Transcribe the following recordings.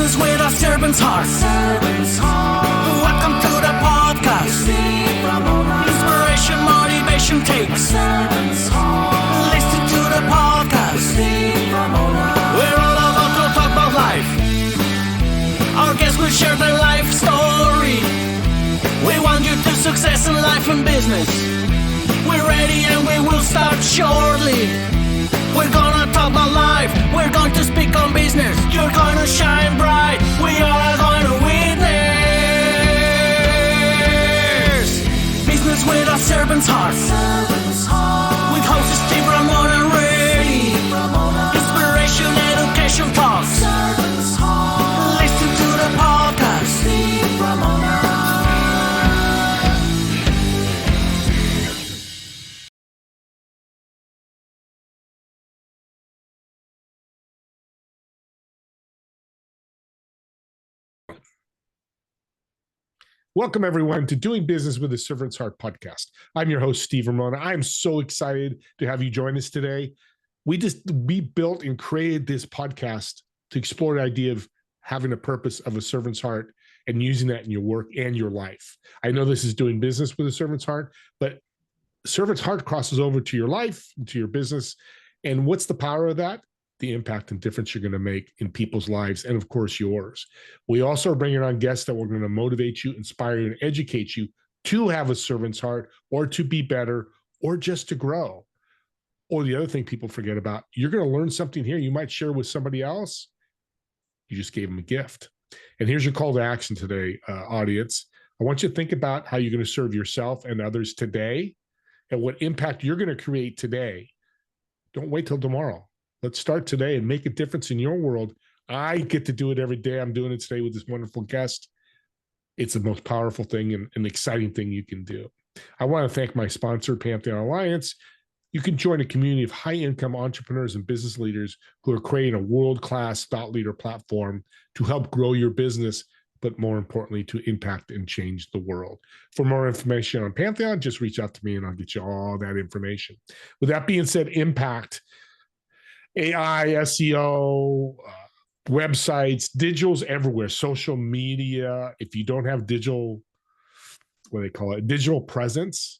Business with a servant's heart. Welcome to the podcast. Inspiration, motivation takes. Listen to the podcast. We're all about to talk about life. Our guests will share their life story. We want you to success in life and business. We're ready and we will start shortly. We're gonna talk about life. We're going to speak on business. You're gonna shine bright. We are going to witness. Business with a servant's heart. With hosts Steve, Ramon, and Ray. Inspiration, education talks. Listen to the podcast. Welcome, everyone, to Doing Business with a Servant's Heart podcast. I'm your host, Steve Ramona. I'm so excited to have you join us today. We built and created this podcast to explore the idea of having a purpose of a servant's heart and using that in your work and your life. I know this is doing business with a servant's heart, but servant's heart crosses over to your life, to your business. And what's the power of that? The impact and difference you're going to make in people's lives and, of course, yours. We also are bringing on guests that we're going to motivate you, inspire you, and educate you to have a servant's heart or to be better or just to grow. Or the other thing people forget about, you're going to learn something here you might share with somebody else. You just gave them a gift. And here's your call to action today, audience. I want you to think about how you're going to serve yourself and others today and what impact you're going to create today. Don't wait till tomorrow. Let's start today and make a difference in your world. I get to do it every day. I'm doing it today with this wonderful guest. It's the most powerful thing and an exciting thing you can do. I want to thank my sponsor, Pantheon Alliance. You can join a community of high-income entrepreneurs and business leaders who are creating a world-class thought leader platform to help grow your business, but more importantly, to impact and change the world. For more information on Pantheon, just reach out to me and I'll get you all that information. With that being said, impact, AI, SEO, websites, digital's everywhere, social media. If you don't have digital, what do they call it, digital presence,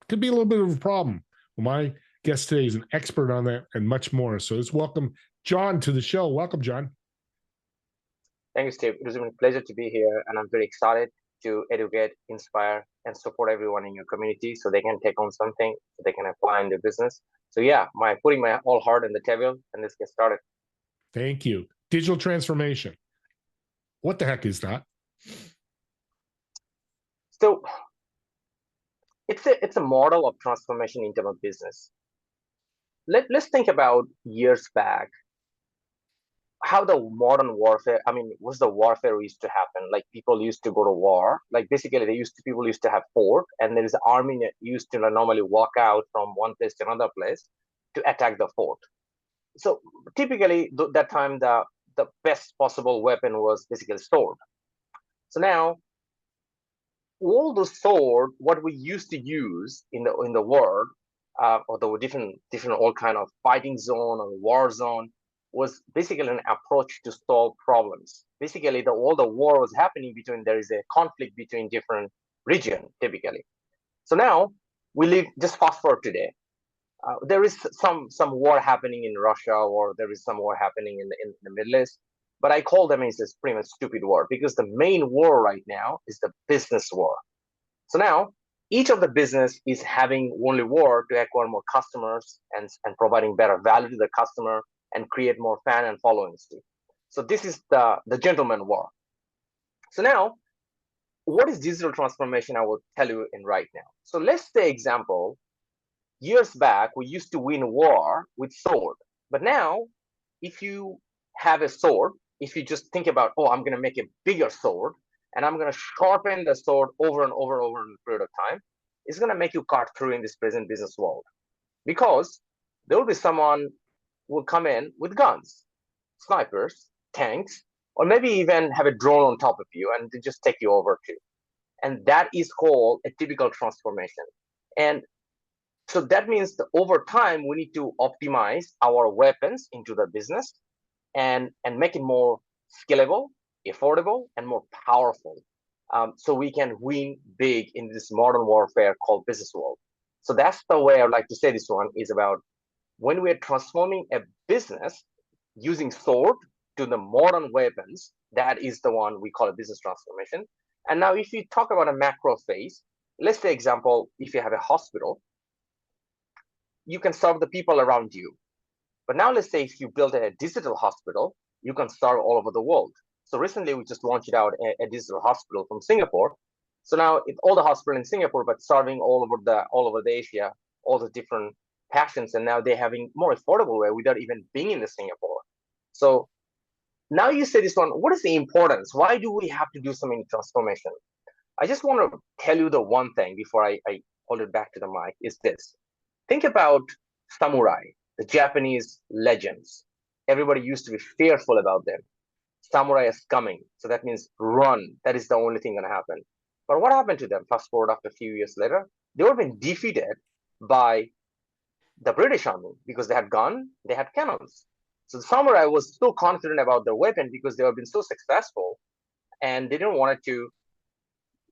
could be a little bit of a problem. Well, my guest today is an expert on that and much more. So let's welcome John to the show. Welcome, John. Thank you, Steve. It has been a pleasure to be here, and I'm very excited to educate, inspire, and support everyone in your community so they can take on something, so they can apply in their business. So yeah, putting my whole heart on the table, and let's get started. Thank you. Digital transformation. What the heck is that? So it's a model of transformation in terms of business. Let's think about years back, how the modern warfare, what's the warfare used to happen? Like people used to go to war. Like basically people used to have fort, and there is an army that used to normally walk out from one place to another place to attack the fort. So typically that time the best possible weapon was basically sword. So now all the sword, what we used to use in the world, or the different all kind of fighting zone or war zone, was basically an approach to solve problems. Basically, all the war was happening there is a conflict between different regions, typically. So now we live, just fast forward today. There is some war happening in Russia, or there is some war happening in the Middle East. But I call them as pretty much stupid war, because the main war right now is the business war. So now each of the business is having only war to acquire more customers and providing better value to the customer and create more fan and followings too. So this is the gentleman war. So now, what is digital transformation? I will tell you in right now. So let's say example, years back, we used to win war with sword. But now, if you have a sword, if you just think about, I'm going to make a bigger sword, and I'm going to sharpen the sword over and over in a period of time, it's going to make you cut through in this present business world. Because there will be someone who will come in with guns, snipers, tanks, or maybe even have a drone on top of you and they just take you over too. And that is called a typical transformation. And so that means that over time, we need to optimize our weapons into the business and make it more scalable, affordable, and more powerful. So we can win big in this modern warfare called business world. So that's the way I would like to say this one is about when we're transforming a business using sword to the modern weapons, that is the one we call a business transformation. And now if you talk about a macro phase, let's say example, if you have a hospital, you can serve the people around you. But now let's say if you build a digital hospital, you can serve all over the world. So recently we just launched out a digital hospital from Singapore. So now it's all the hospital in Singapore, but serving all over the Asia, all the different patients, and now they're having more affordable way without even being in the Singapore. So now you say this one, what is the importance? Why do we have to do so many transformation? I just want to tell you the one thing before I hold it back to the mic is this. Think about samurai, the Japanese legends. Everybody used to be fearful about them. Samurai is coming, so that means run. That is the only thing going to happen. But what happened to them? Fast forward after a few years later, they were being defeated by the British army because they had gun, they had cannons. So the samurai was so confident about their weapon because they had been so successful, and they didn't want to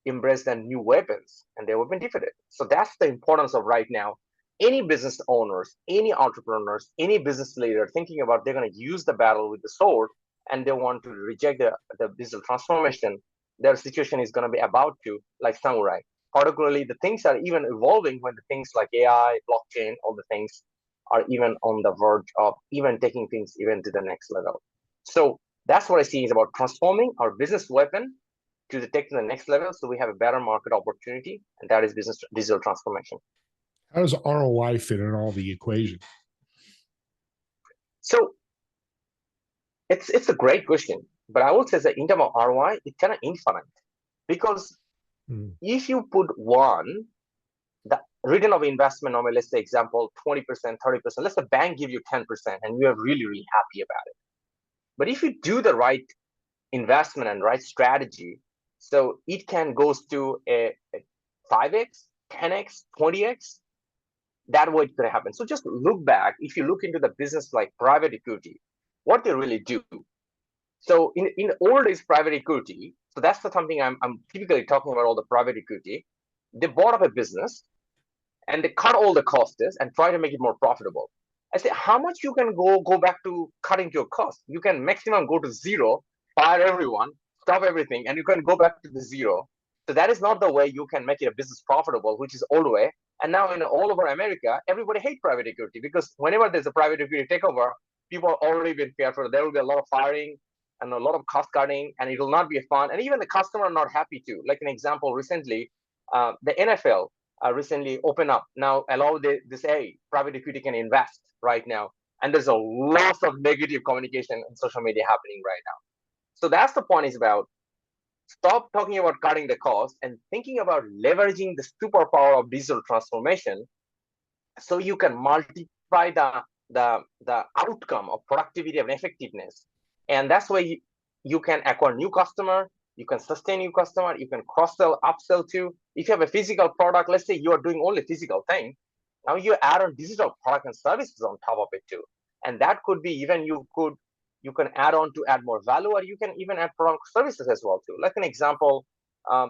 embrace the new weapons, and they were being defeated. So that's the importance of right now. Any business owners, any entrepreneurs, any business leader thinking about they're going to use the battle with the sword and they want to reject the digital transformation, their situation is going to be about to, like samurai. Particularly, the things are even evolving when the things like AI, blockchain, all the things are even on the verge of even taking things even to the next level. So that's what I see is about transforming our business weapon to take to the next level so we have a better market opportunity, and that is business digital transformation. How does ROI fit in all the equation? So it's a great question, but I would say that in terms of ROI, it's kind of infinite because if you put the return of investment, normally let's say example 20%, 30%, let's say bank give you 10% and you are really, really happy about it. But if you do the right investment and right strategy, so it can goes to a 5x, 10x, 20x. That way it's going to happen. So just look back. If you look into the business like private equity, what they really do. So in old days, private equity, so that's the something I'm typically talking about all the private equity. They bought up a business and they cut all the costs and try to make it more profitable. I say, how much you can go back to cutting your cost? You can maximum go to zero, fire everyone, stop everything, and you can go back to the zero. So that is not the way you can make it a business profitable, which is old way. And now in all over America, everybody hates private equity because whenever there's a private equity takeover, people are already been fearful. There will be a lot of firing and a lot of cost cutting, and it will not be fun. And even the customer are not happy too. Like an example, recently, the NFL recently opened up. Now allow this private equity can invest right now. And there's a lot of negative communication on social media happening right now. So that's the point is about stop talking about cutting the cost and thinking about leveraging the superpower of digital transformation so you can multiply the outcome of productivity and effectiveness. And that's why you can acquire new customer, you can sustain new customer, you can cross-sell, upsell to. If you have a physical product, let's say you are doing only physical thing, now you add on digital product and services on top of it too. And that could be even you can add on to add more value, or you can even add product services as well too. Like an example,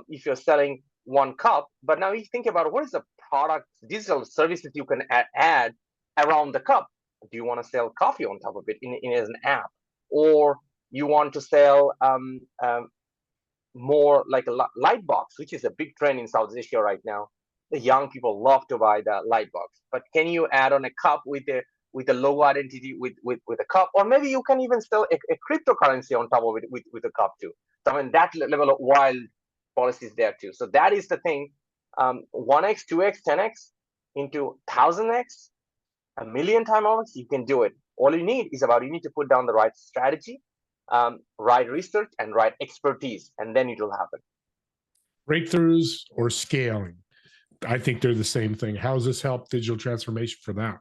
if you're selling one cup, but now you think about what is the product digital services you can add around the cup. Do you want to sell coffee on top of it in as an app, or you want to sell more like a light box, which is a big trend in South Asia right now. The young people love to buy the light box, but can you add on a cup with a logo identity with a cup, or maybe you can even sell a cryptocurrency on top of it with a cup too. So I mean that level of wild policies there too. So that is the thing. 1x, 2x, 10x into 1000x, a million times you can do it. All you need is you need to put down the right strategy, right research, and right expertise, and then it will happen. Breakthroughs or scaling? I think they're the same thing. How does this help digital transformation for that?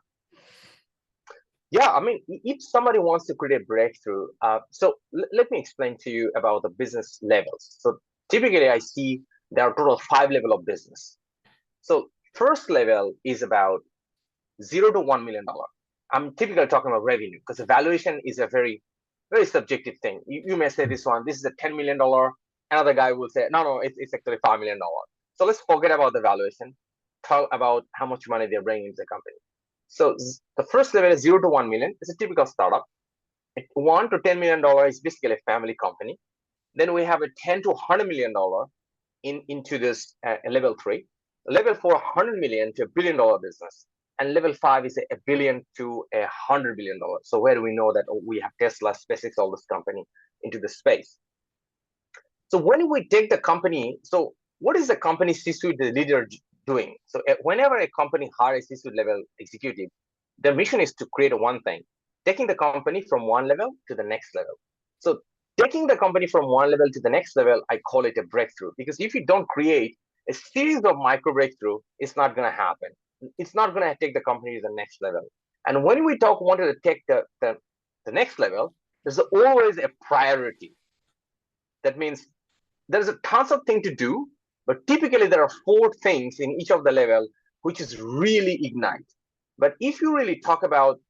Yeah, I mean, if somebody wants to create a breakthrough, so let me explain to you about the business levels. So typically I see there are total 5 levels of business. So first level is about $0 to $1 million. I'm typically talking about revenue because the valuation is a very very subjective thing. You may say this one, this is a $10 million. Another guy will say, no, it's actually $5 million. So let's forget about the valuation. Talk about how much money they're bringing into the company. So the first level is 0 to 1 million. It's a typical startup. $1 to $10 million is basically a family company. Then we have a $10 to $100 million into this level 3. Level 4, $100 million to $1 billion business. And level 5 is a billion to $100 billion. So where do we know that we have Tesla, SpaceX, all this company into the space? So when we take the company, so what is the company C-suite, the leader doing? So whenever a company hires a C-suite level executive, their mission is to create one thing, taking the company from one level to the next level. So taking the company from one level to the next level, I call it a breakthrough, because if you don't create a series of micro breakthrough, it's not going to happen. It's not going to take the company to the next level. And when we wanted to take the next level, there's always a priority. That means there's a tons of things to do, but typically there are 4 things in each of the level which is really ignite. But if you really talk about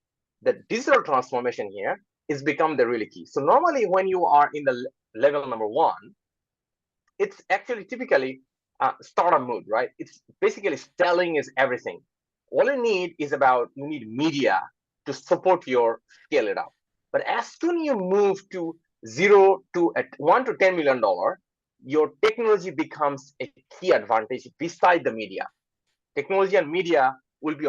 the digital transformation here, it's become the really key. So normally when you are in the level number 1, it's actually typically startup mode, right? It's basically selling is everything. All you need is you need media to support your scale it up. But as soon as you move to 0 to $1 to $10 million, your technology becomes a key advantage beside the media. Technology and media will be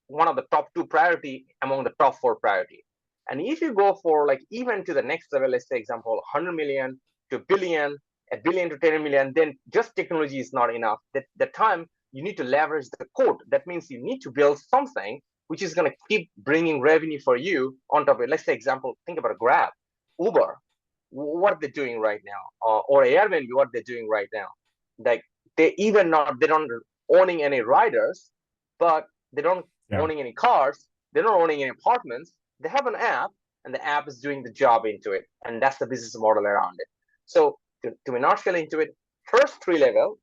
one of the top 2 priority among the top 4 priority. And if you go for even to the next level, let's say example, 100 million to $1 billion, $1 billion to 10 million, then just technology is not enough. The time you need to leverage the code. That means you need to build something which is going to keep bringing revenue for you on top of it. Let's say example, think about Grab, Uber, what they're doing right now, or Airbnb, what they're doing right now. Like they don't owning any riders, but they don't owning any cars. They're not owning any apartments. They have an app, and the app is doing the job into it, and that's the business model around it. So to be not scale into it, first 3 level,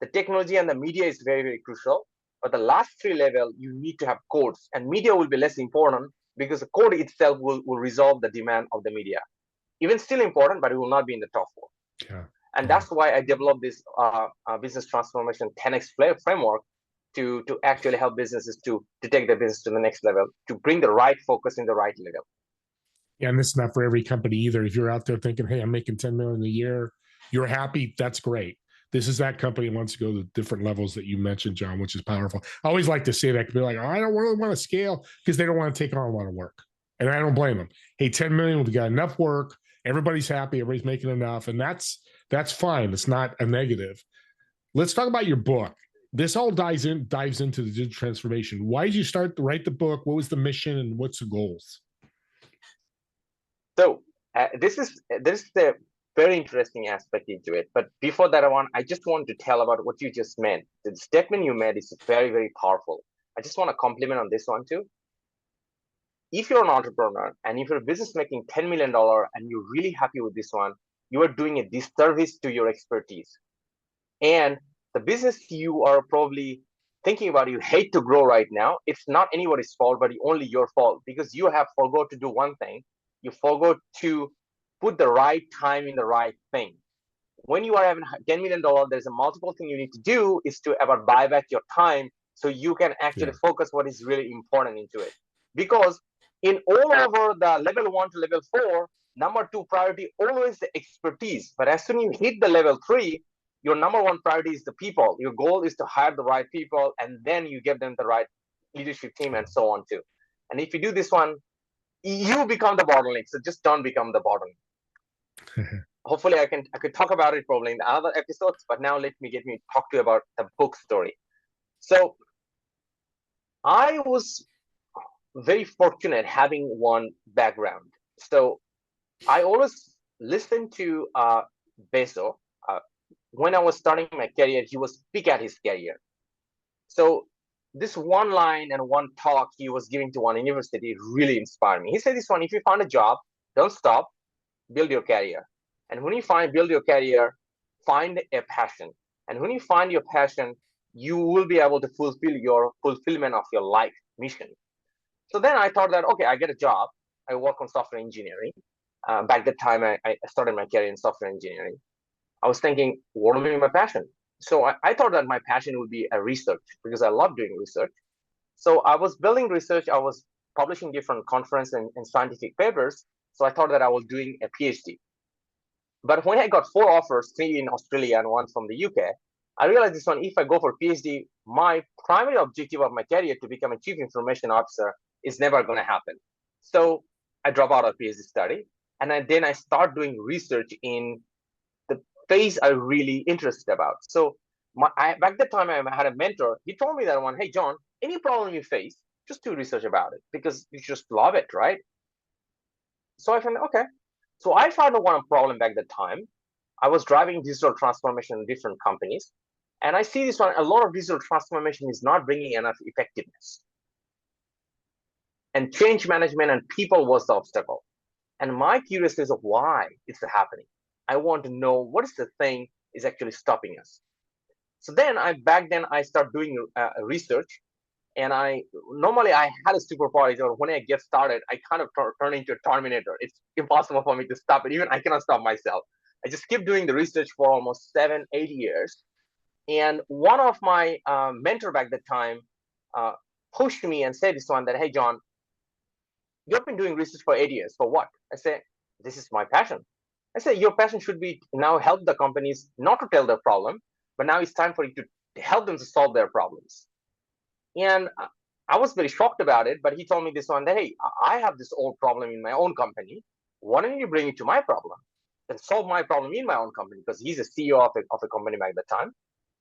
the technology and the media is very, very crucial. But the last 3 level, you need to have codes, and media will be less important because the code itself will resolve the demand of the media. Even still important, but it will not be in the top 4. Yeah. And that's why I developed this business transformation 10x framework to actually help businesses to take their business to the next level, to bring the right focus in the right level. Yeah, and this is not for every company either. If you're out there thinking, hey, I'm making 10 million a year, you're happy, that's great. This is that company wants to go to different levels that you mentioned, John, which is powerful. I always like to say that, be like, oh, I don't really want to scale, because they don't want to take on a lot of work. And I don't blame them. Hey, 10 million, we've got enough work. Everybody's happy. Everybody's making enough. And that's fine. It's not a negative. Let's talk about your book. This all dives into the digital transformation. Why did you start to write the book? What was the mission and what's the goals? So this is the very interesting aspect into it. But before that, I just want to tell about what you just meant. The statement you made is very, very powerful. I just want to compliment on this one too. If you're an entrepreneur and if your business is making $10 million and you're really happy with this one, you are doing a disservice to your expertise. And the business you are probably thinking about, you hate to grow right now, it's not anybody's fault, but only your fault, because you have forgot to do one thing. You forgot to put the right time in the right thing. When you are having $10 million, there's a multiple thing you need to do is to ever buy back your time so you can actually focus what is really important into it. Because in all over the level 1 to level 4, number 2 priority always the expertise. But as soon as you hit the level 3, your number 1 priority is the people. Your goal is to hire the right people, and then you give them the right leadership team and so on too. And if you do this one, you become the bottleneck. So just don't become the bottleneck. Hopefully I could talk about it probably in the other episodes, but now let me talk to you about the book story. So I was very fortunate having one background. So I always listened to Bezos. When I was starting my career, he was peak at his career. So this one line and one talk he was giving to one university really inspired me. He said this one: if you find a job, don't stop, build your career. And when you build your career, find a passion. And when you find your passion, you will be able to fulfill your fulfillment of your life mission. So then I thought that, okay, I get a job. I work on software engineering. back that time I started my career in software engineering. I was thinking, what will be my passion? So I thought that my passion would be a research because I love doing research. So I was building research. I was publishing different conference and scientific papers. So I thought that I was doing a PhD. But when I got 4 offers, 3 in Australia and 1 from the UK, I realized this one, if I go for PhD, my primary objective of my career to become a chief information officer is never going to happen. So I drop out of PhD study. And then I start doing research in the phase I really interested about. So back that time, I had a mentor. He told me that one, hey, John, any problem you face, just do research about it because you just love it, right? So I found, okay. So I found one problem back that time. I was driving digital transformation in different companies. And I see this one, a lot of digital transformation is not bringing enough effectiveness. And change management and people was the obstacle. And my curiosity is of why it's happening. I want to know what is the thing is actually stopping us. So then back then I start doing research, and I had a superpower. Or when I get started, I kind of turn into a Terminator. It's impossible for me to stop it. Even I cannot stop myself. I just keep doing the research for almost 7-8 years. And one of my mentor back that time pushed me and said this one that, hey, John, you've been doing research for 8 years. For what? I said, this is my passion. I said, your passion should be now help the companies not to tell their problem, but now it's time for you to help them to solve their problems. And I was very shocked about it, but he told me this one that, hey, I have this old problem in my own company. Why don't you bring it to my problem and solve my problem in my own company? Because he's a CEO of a company by the time.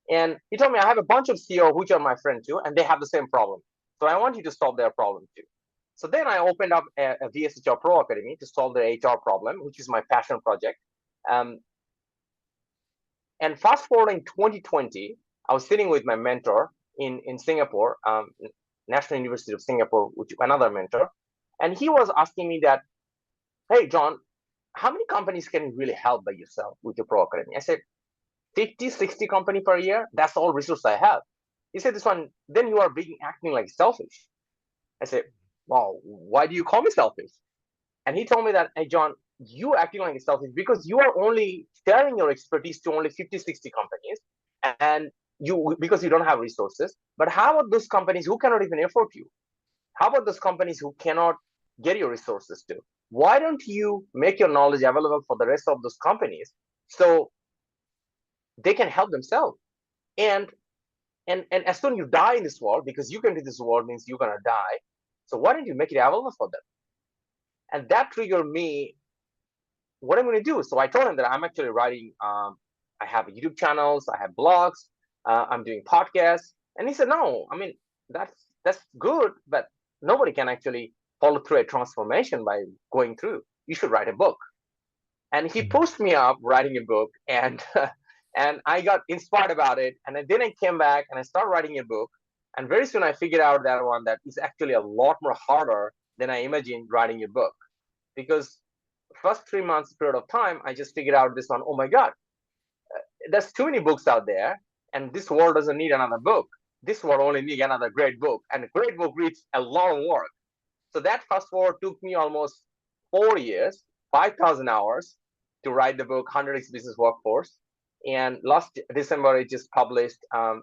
And he told me, I have a bunch of CEO which are my friends too, and they have the same problem. So I want you to solve their problem too. So then I opened up a VSHR Pro Academy to solve their HR problem, which is my passion project. And fast forward in 2020, I was sitting with my mentor in Singapore, National University of Singapore, which another mentor, and he was asking me that, hey, John, how many companies can you really help by yourself with your Pro Academy? I said, 50, 60 company per year. That's all resource I have. He said, this one, then you are acting like selfish. I said, wow, why do you call me selfish? And he told me that, hey, John, you acting like selfish because you are only sharing your expertise to only 50, 60 companies, and because you don't have resources. But how about those companies who cannot even afford you? How about those companies who cannot get your resources to? Why don't you make your knowledge available for the rest of those companies so they can help themselves? And as soon as you die in this world, because you come to this world means you're gonna die. So why don't you make it available for them? And that triggered me. What I'm going to do? So I told him that I'm actually writing. I have YouTube channels. I have blogs. I'm doing podcasts. And he said, no, I mean that's good, but nobody can actually follow through a transformation by going through. You should write a book. And he pushed me up writing a book, and and I got inspired about it. And then I came back and I started writing a book. And very soon I figured out that one that is actually a lot more harder than I imagined writing a book. Because first 3 months period of time, I just figured out this one, oh my God, there's too many books out there, and this world doesn't need another book. This world only needs another great book. And a great book needs a lot of work. So that fast forward took me almost 4 years, 5,000 hours to write the book, 100x Business Workforce. And last December, it just published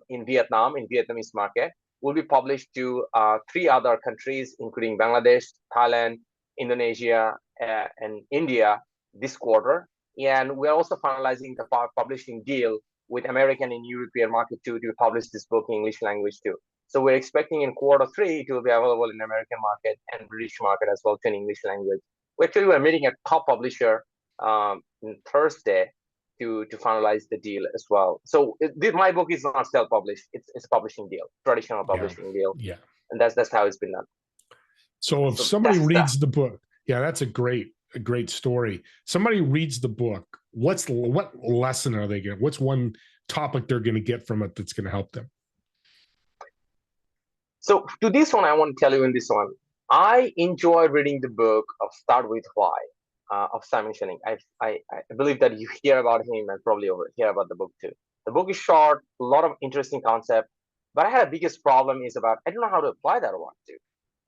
in Vietnam, in Vietnamese market. Will be published to 3 other countries, including Bangladesh, Thailand, Indonesia, and India this quarter. And we're also finalizing the publishing deal with American and European market to publish this book in English language too. So we're expecting in quarter 3 it will be available in American market and British market as well in English language. We're meeting a top publisher on Thursday to finalize the deal as well. So my book is not self-published; it's a publishing deal, traditional publishing deal. Yeah, and that's how it's been done. So if somebody reads the book, that's a great story. Somebody reads the book, what lesson are they getting? What's one topic they're going to get from it that's going to help them? So to this one, I want to tell you in this one, I enjoy reading the book of Start With Why of Simon Sinek. I believe that you hear about him and probably hear about the book too. The book is short, a lot of interesting concept, but I had a biggest problem is about I don't know how to apply that one too.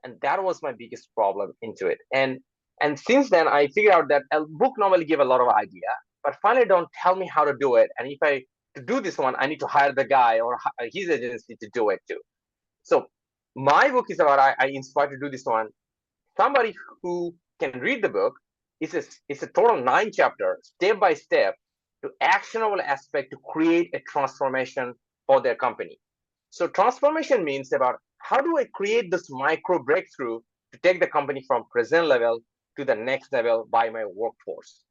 And that was my biggest problem into it. And And since then, I figured out that a book normally give a lot of idea, but finally don't tell me how to do it. And if I to do this one, I need to hire the guy or his agency to do it too. So my book is about I inspired to do this one. Somebody who can read the book. It's a total 9 chapter, step by step, to actionable aspect to create a transformation for their company. So transformation means about how do I create this micro breakthrough to take the company from present level to the next level by my workforce.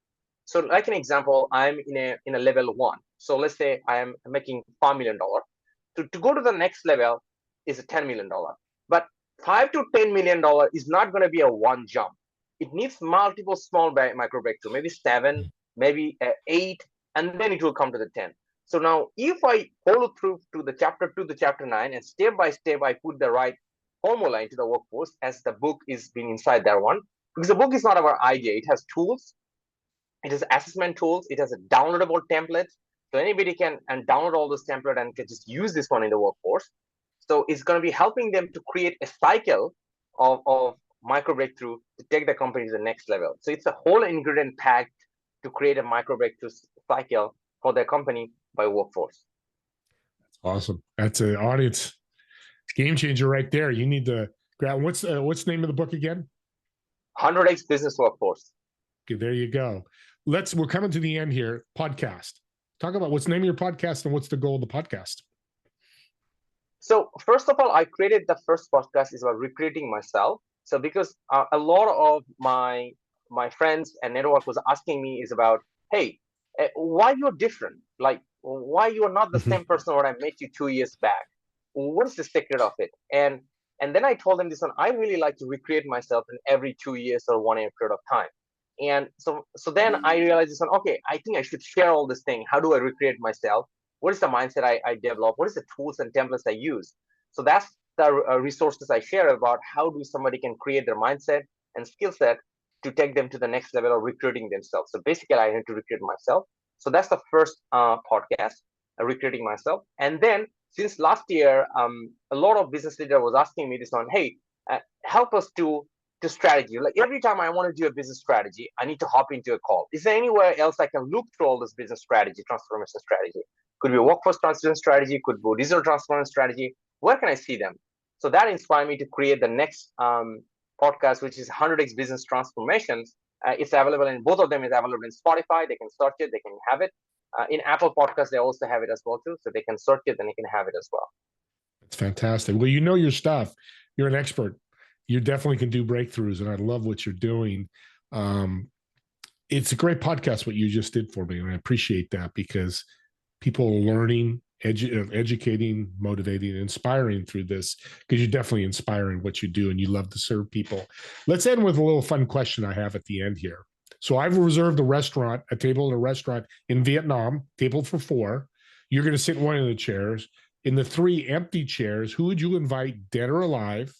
So like an example, I'm in a level 1. So let's say I am making $5 million. To go to the next level is a $10 million. But $5 to $10 million is not going to be a one jump. It needs multiple small micro breakthrough, maybe 7, maybe 8, and then it will come to the 10. So now if I follow through to the chapter 2 to chapter 9, and step by step I put the right formula into the workforce, as the book is being inside that one, because the book is not about idea. It has tools, it has assessment tools, it has a downloadable template, so anybody can and download all those templates and can just use this one in the workforce. So it's going to be helping them to create a cycle of micro breakthrough to take the company to the next level. So it's a whole ingredient packed to create a micro breakthrough cycle for their company by workforce. Awesome. That's an audience game changer right there. You need to grab. What's the name of the book again? 100x Business Workforce. Okay, there you go. We're coming to the end here. Podcast. Talk about what's the name of your podcast and what's the goal of the podcast. So first of all, I created the first podcast is about recreating myself. So because a lot of my friends and network was asking me is about, hey, why you're different? Like, why you are not the same person what I met you 2 years back? What is the secret of it? And then I told them this one, I really like to recreate myself in every 2 years or 1 year period of time. And so then I realized this one, okay, I think I should share all this thing. How do I recreate myself? What is the mindset I develop? What is the tools and templates I use? So that's the resources I share about how do somebody can create their mindset and skill set to take them to the next level of recruiting themselves. So basically, I need to recruit myself. So that's the first podcast, recruiting myself. And then since last year, a lot of business leaders was asking me this one, hey, help us to strategy. Like every time I want to do a business strategy, I need to hop into a call. Is there anywhere else I can look through all this business strategy, transformation strategy? Could be a workforce transformation strategy, could be a digital transformation strategy. Where can I see them? So that inspired me to create the next podcast, which is 100x Business Transformations. It's available in both of them. Is available in Spotify. They can search it. They can have it. In Apple Podcasts, they also have it as well too. So they can search it and they can have it as well. That's fantastic. Well, you know your stuff. You're an expert. You definitely can do breakthroughs, and I love what you're doing. It's a great podcast what you just did for me, and I appreciate that because people are learning, educating, motivating, inspiring through this because you're definitely inspiring what you do and you love to serve people. Let's end with a little fun question I have at the end here. So I've reserved a table in a restaurant in Vietnam, table for 4. You're going to sit in one of the chairs. In the 3 empty chairs, who would you invite, dead or alive?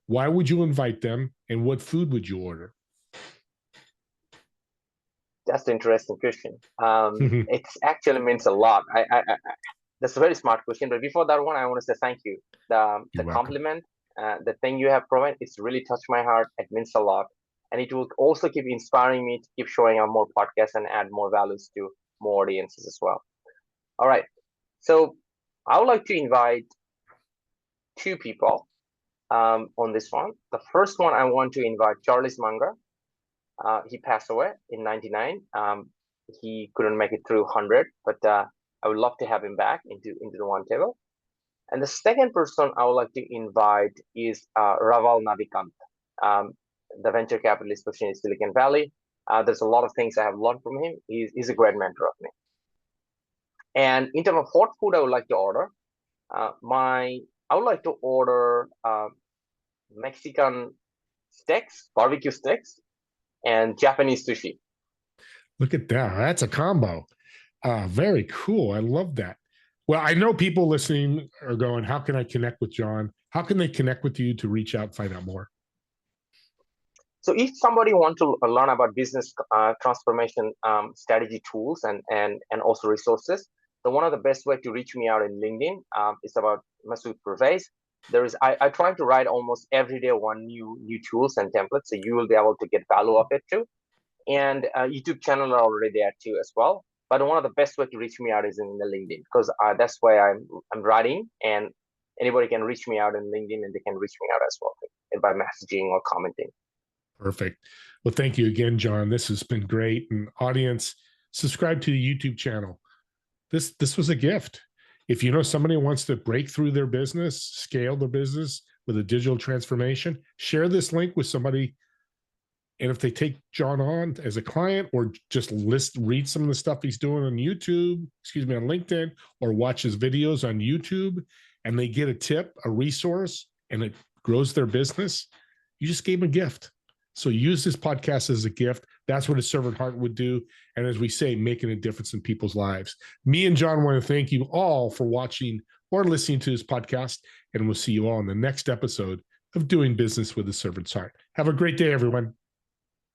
Why would you invite them? And what food would you order? That's an interesting question. It actually means a lot. That's a very smart question. But before that one, I want to say thank you. The compliment, the thing you have provided, it's really touched my heart. It means a lot. And it will also keep inspiring me to keep showing up more podcasts and add more values to more audiences as well. All right. So I would like to invite 2 people on this one. The first one, I want to invite Charles Munger. He passed away in 99. He couldn't make it through 100, but I would love to have him back into the one table. And the second person I would like to invite is Raval Navikant, the venture capitalist person in Silicon Valley. There's a lot of things I have learned from him. He's a great mentor of me. And in terms of what food I would like to order, I would like to order Mexican steaks, barbecue steaks, and Japanese sushi. Look at that. That's a combo. Very cool. I love that. Well, I know people listening are going, how can I connect with John? How can they connect with you to reach out, find out more? So if somebody wants to learn about business transformation strategy tools and also resources, so one of the best way to reach me out in LinkedIn is about Masud Parvez. I try to write almost every day one new tools and templates, so you will be able to get value of it too. And YouTube channel are already there too as well. But one of the best way to reach me out is in the LinkedIn, because that's why I'm writing, and anybody can reach me out in LinkedIn, and they can reach me out as well by messaging or commenting. Perfect. Well, thank you again, John. This has been great. And audience, subscribe to the YouTube channel. This was a gift. If you know somebody wants to break through their business, scale their business with a digital transformation, share this link with somebody. And if they take John on as a client, or just read some of the stuff he's doing on YouTube, on LinkedIn, or watch his videos on YouTube, and they get a tip, a resource, and it grows their business, you just gave them a gift. So use this podcast as a gift. That's what a servant heart would do. And as we say, making a difference in people's lives. Me and John want to thank you all for watching or listening to this podcast. And we'll see you all in the next episode of Doing Business with a Servant's Heart. Have a great day, everyone.